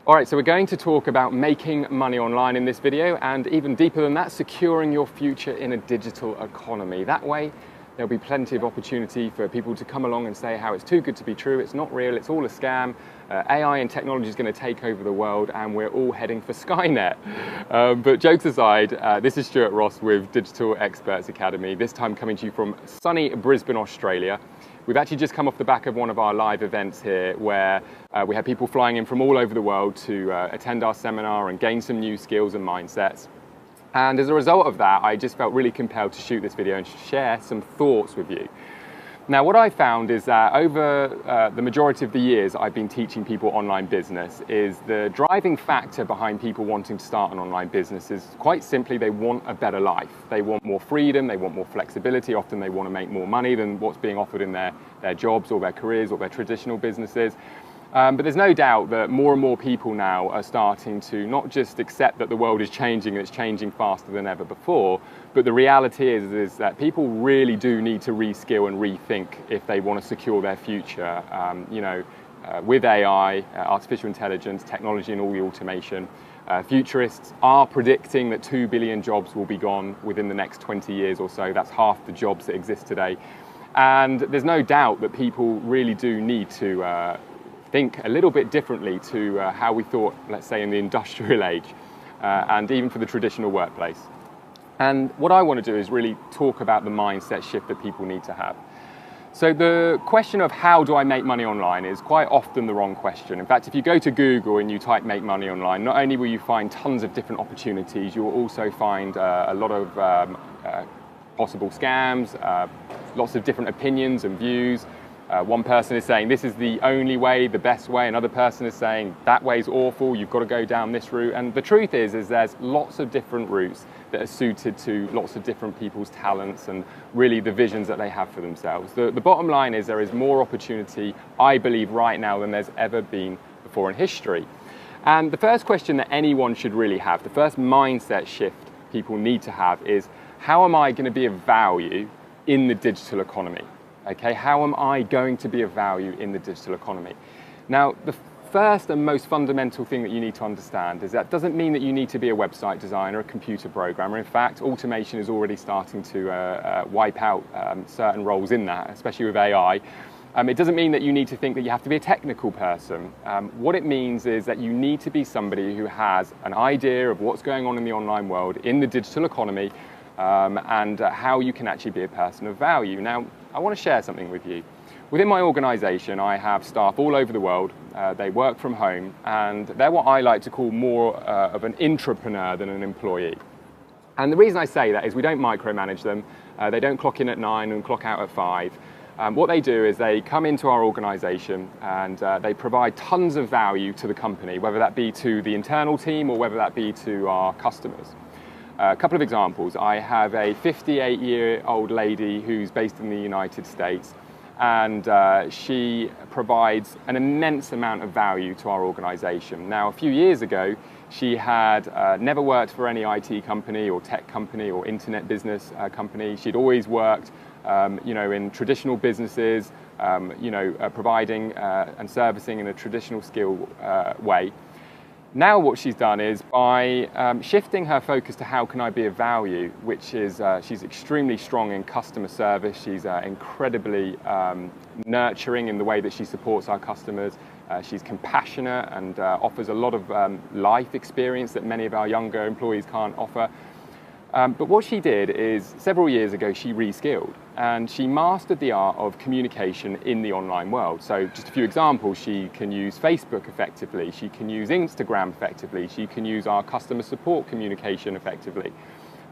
All right, so we're going to talk about making money online in this video, and even deeper than that, securing your future in a digital economy. That way, there'll be plenty of opportunity for people to come along and say how it's too good to be true, it's not real, it's all a scam, AI and technology is going to take over the world and we're all heading for Skynet. But jokes aside, this is Stuart Ross with Digital Experts Academy, this time coming to you from sunny Brisbane, Australia. We've actually just come off the back of one of our live events here where we had people flying in from all over the world to attend our seminar and gain some new skills and mindsets. And as a result of that, I just felt really compelled to shoot this video and share some thoughts with you. Now, what I found is that over the majority of the years I've been teaching people online business is the driving factor behind people wanting to start an online business is quite simply they want a better life. They want more freedom, they want more flexibility, often they want to make more money than what's being offered in their jobs or their careers or their traditional businesses. But there's no doubt that more and more people now are starting to not just accept that the world is changing and it's changing faster than ever before, but the reality is that people really do need to reskill and rethink if they want to secure their future. With AI, artificial intelligence, technology and all the automation, futurists are predicting that 2 billion jobs will be gone within the next 20 years or so. That's half the jobs that exist today. And there's no doubt that people really do need to think a little bit differently to how we thought, let's say, in the industrial age, and even for the traditional workplace. And what I want to do is really talk about the mindset shift that people need to have. So the question of how do I make money online is quite often the wrong question. In fact, if you go to Google and you type make money online, not only will you find tons of different opportunities, you will also find a lot of possible scams, lots of different opinions and views. One person is saying this is the only way, the best way. Another person is saying that way's awful, you've got to go down this route. And the truth is there's lots of different routes that are suited to lots of different people's talents and really the visions that they have for themselves. The bottom line is there is more opportunity, I believe, right now than there's ever been before in history. And the first question that anyone should really have, the first mindset shift people need to have is, how am I going to be of value in the digital economy? Okay, how am I going to be of value in the digital economy? Now, the first and most fundamental thing that you need to understand is that doesn't mean that you need to be a website designer, a computer programmer. In fact, automation is already starting to wipe out certain roles in that, especially with AI. It doesn't mean that you need to think that you have to be a technical person. What it means is that you need to be somebody who has an idea of what's going on in the online world, in the digital economy, and how you can actually be a person of value. Now, I want to share something with you. Within my organization, I have staff all over the world. They work from home, and they're what I like to call more of an intrapreneur than an employee. And the reason I say that is we don't micromanage them. They don't clock in at 9 and clock out at 5. What they do is they come into our organization and they provide tons of value to the company, whether that be to the internal team or whether that be to our customers. A couple of examples. I have a 58-year-old lady who's based in the United States, and she provides an immense amount of value to our organization. Now, a few years ago, she had never worked for any IT company or tech company or internet business company. She'd always worked in traditional businesses, providing and servicing in a traditional skill way. Now what she's done is by shifting her focus to how can I be of value, which is she's extremely strong in customer service. She's incredibly nurturing in the way that she supports our customers. She's compassionate and offers a lot of life experience that many of our younger employees can't offer. But what she did is, several years ago, she reskilled and she mastered the art of communication in the online world. So just a few examples, she can use Facebook effectively, she can use Instagram effectively, she can use our customer support communication effectively.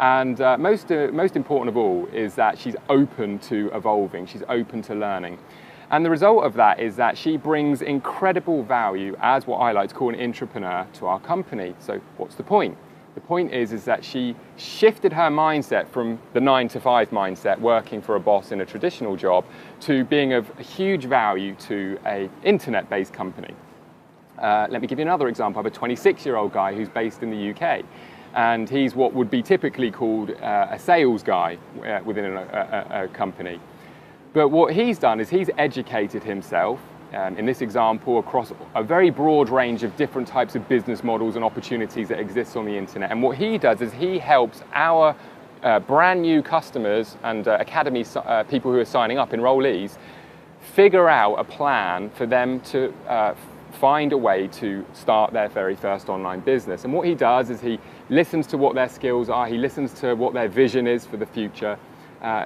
And most important of all is that she's open to evolving, she's open to learning. And the result of that is that she brings incredible value as what I like to call an intrapreneur to our company. So what's the point? The point is that she shifted her mindset from the 9 to 5 mindset, working for a boss in a traditional job, to being of huge value to an internet-based company. Let me give you another example. I have a 26-year-old guy who's based in the UK, and he's what would be typically called a sales guy within a company. But what he's done is he's educated himself in this example, across a very broad range of different types of business models and opportunities that exist on the internet. And what he does is he helps our brand new customers and academy people who are signing up, enrollees, figure out a plan for them to find a way to start their very first online business. And what he does is he listens to what their skills are, he listens to what their vision is for the future,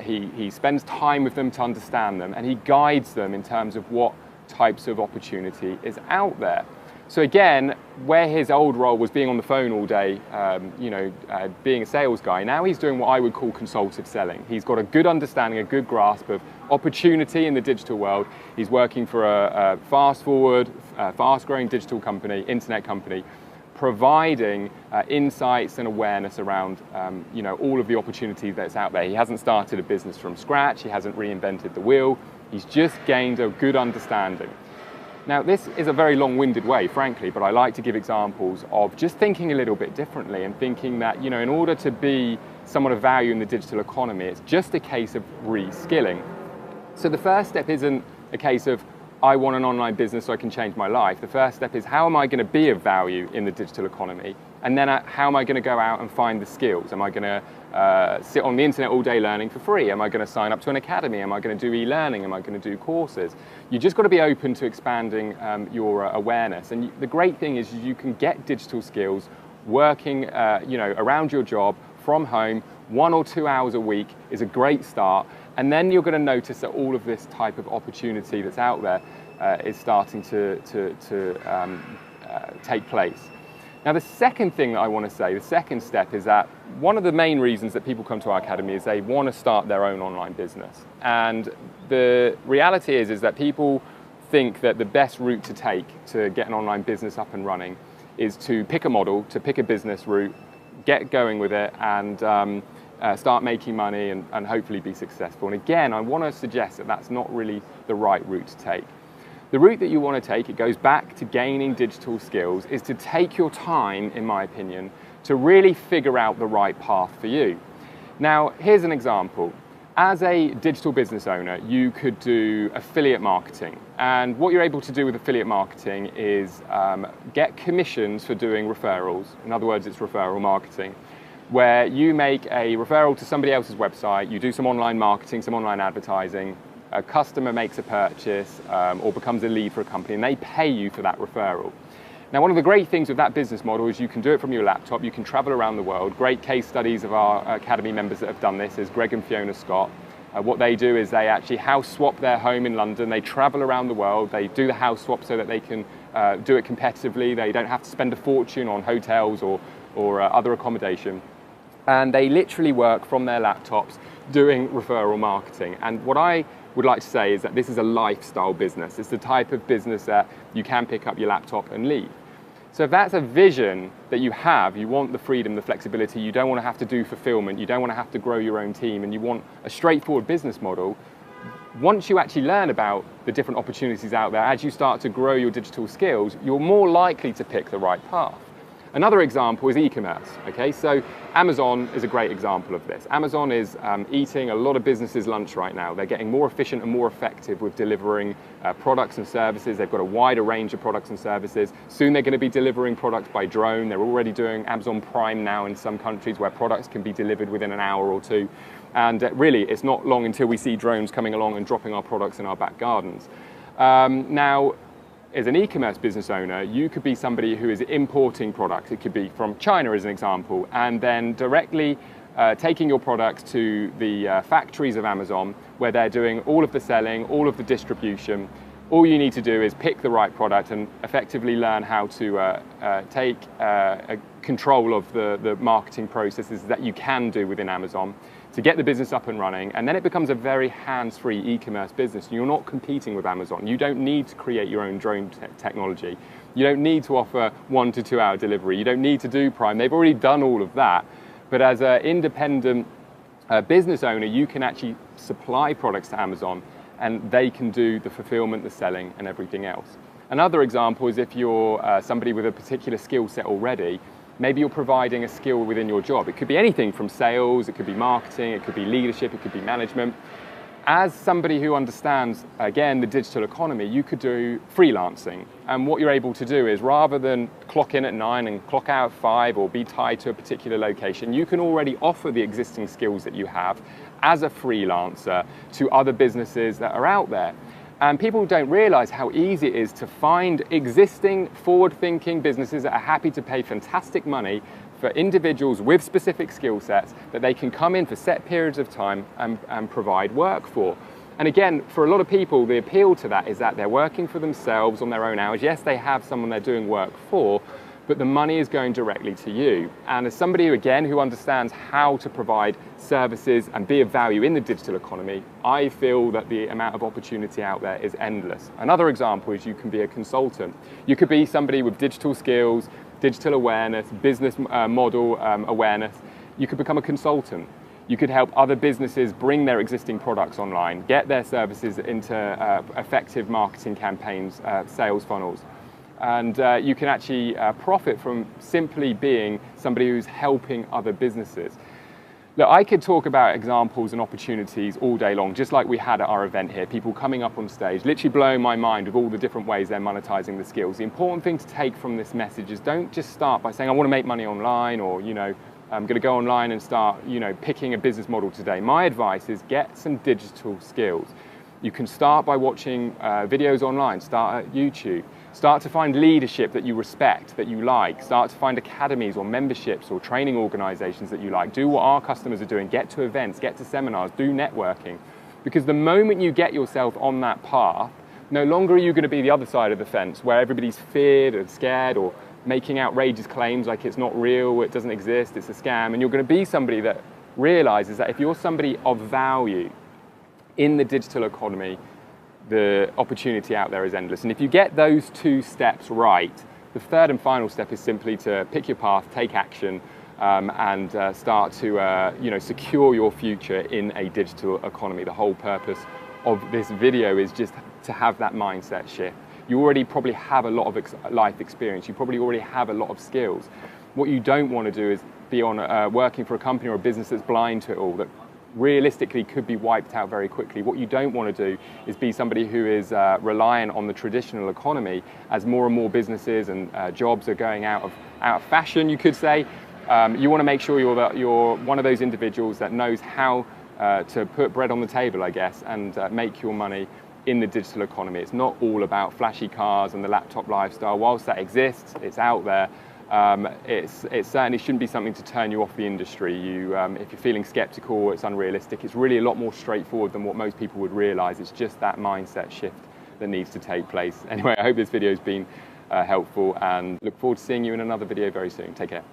he spends time with them to understand them, and he guides them in terms of what types of opportunity is out there. So again, where his old role was being on the phone all day, being a sales guy, now he's doing what I would call consultative selling. He's got a good understanding, a good grasp of opportunity in the digital world. He's working for a fast-growing digital company, internet company, providing insights and awareness around all of the opportunity that's out there. He hasn't started a business from scratch, he hasn't reinvented the wheel, he's just gained a good understanding. Now, this is a very long-winded way, frankly, but I like to give examples of just thinking a little bit differently and thinking that, in order to be someone of value in the digital economy, it's just a case of reskilling. So the first step isn't a case of, I want an online business so I can change my life. The first step is, how am I going to be of value in the digital economy? And then how am I going to go out and find the skills? Am I going to sit on the internet all day learning for free? Am I going to sign up to an academy? Am I going to do e-learning? Am I going to do courses? You just got to be open to expanding your awareness. And the great thing is you can get digital skills working around your job from home. 1 or 2 hours a week is a great start. And then you're going to notice that all of this type of opportunity that's out there is starting to take place. Now, the second thing that I want to say, the second step, is that one of the main reasons that people come to our academy is they want to start their own online business. And the reality is that people think that the best route to take to get an online business up and running is to pick a model, to pick a business route, get going with it, and start making money and hopefully be successful. And again, I want to suggest that that's not really the right route to take. The route that you want to take, it goes back to gaining digital skills, is to take your time, in my opinion, to really figure out the right path for you. Now, here's an example. As a digital business owner, you could do affiliate marketing. And what you're able to do with affiliate marketing is get commissions for doing referrals. In other words, it's referral marketing, where you make a referral to somebody else's website, you do some online marketing, some online advertising, a customer makes a purchase or becomes a lead for a company, and they pay you for that referral. Now, one of the great things with that business model is you can do it from your laptop, you can travel around the world. Great case studies of our Academy members that have done this is Greg and Fiona Scott. What they do is they actually house swap their home in London, they travel around the world, they do the house swap so that they can do it competitively, they don't have to spend a fortune on hotels or other accommodation. And they literally work from their laptops doing referral marketing. And what I would like to say is that this is a lifestyle business. It's the type of business that you can pick up your laptop and leave. So if that's a vision that you have, you want the freedom, the flexibility, you don't want to have to do fulfillment, you don't want to have to grow your own team, and you want a straightforward business model, once you actually learn about the different opportunities out there, as you start to grow your digital skills, you're more likely to pick the right path. Another example is e-commerce, okay? So Amazon is a great example of this. Amazon is eating a lot of businesses' lunch right now. They're getting more efficient and more effective with delivering products and services. They've got a wider range of products and services. Soon they're going to be delivering products by drone. They're already doing Amazon Prime now in some countries where products can be delivered within an hour or two. And really, it's not long until we see drones coming along and dropping our products in our back gardens. Now, as an e-commerce business owner, you could be somebody who is importing products. It could be from China, as an example, and then directly taking your products to the factories of Amazon, where they're doing all of the selling, all of the distribution. All you need to do is pick the right product and effectively learn how to take control of the marketing processes that you can do within Amazon to get the business up and running, and then it becomes a very hands-free e-commerce business. You're not competing with Amazon. You don't need to create your own drone technology. You don't need to offer 1 to 2 hour delivery. You don't need to do Prime. They've already done all of that. But as an independent business owner, you can actually supply products to Amazon, and they can do the fulfillment, the selling, and everything else. Another example is if you're somebody with a particular skill set already, maybe you're providing a skill within your job. It could be anything from sales, it could be marketing, it could be leadership, it could be management. As somebody who understands, again, the digital economy, you could do freelancing. And what you're able to do is, rather than clock in at 9 and clock out at 5 or be tied to a particular location, you can already offer the existing skills that you have as a freelancer to other businesses that are out there. And people don't realize how easy it is to find existing forward-thinking businesses that are happy to pay fantastic money for individuals with specific skill sets that they can come in for set periods of time and provide work for. And again, for a lot of people, the appeal to that is that they're working for themselves on their own hours. Yes, they have someone they're doing work for, but the money is going directly to you. And as somebody who understands how to provide services and be of value in the digital economy, I feel that the amount of opportunity out there is endless. Another example is you can be a consultant. You could be somebody with digital skills, digital awareness, business model awareness. You could become a consultant. You could help other businesses bring their existing products online, get their services into effective marketing campaigns, sales funnels. And you can actually profit from simply being somebody who's helping other businesses. Look, I could talk about examples and opportunities all day long, just like we had at our event here, people coming up on stage, literally blowing my mind with all the different ways they're monetizing the skills. The important thing to take from this message is, don't just start by saying, I want to make money online, or, I'm going to go online and start, picking a business model today. My advice is, get some digital skills. You can start by watching videos online, start at YouTube. Start to find leadership that you respect, that you like. Start to find academies or memberships or training organizations that you like. Do what our customers are doing. Get to events, get to seminars, do networking. Because the moment you get yourself on that path, no longer are you going to be the other side of the fence where everybody's feared and scared or making outrageous claims like it's not real, it doesn't exist, it's a scam. And you're going to be somebody that realizes that if you're somebody of value in the digital economy, the opportunity out there is endless. And if you get those two steps right, the third and final step is simply to pick your path, take action, and start to secure your future in a digital economy. The whole purpose of this video is just to have that mindset shift. You already probably have a lot of life experience. You probably already have a lot of skills. What you don't want to do is be working for a company or a business that's blind to it all, that realistically could be wiped out very quickly. What you don't want to do is be somebody who is reliant on the traditional economy as more and more businesses and jobs are going out of fashion, you could say. You want to make sure you're one of those individuals that knows how to put bread on the table, I guess, and make your money in the digital economy. It's not all about flashy cars and the laptop lifestyle. Whilst that exists, it's out there. It certainly shouldn't be something to turn you off the industry. If you're feeling skeptical, it's unrealistic. It's really a lot more straightforward than what most people would realize. It's just that mindset shift that needs to take place. Anyway, I hope this video has been helpful, and look forward to seeing you in another video very soon. Take care.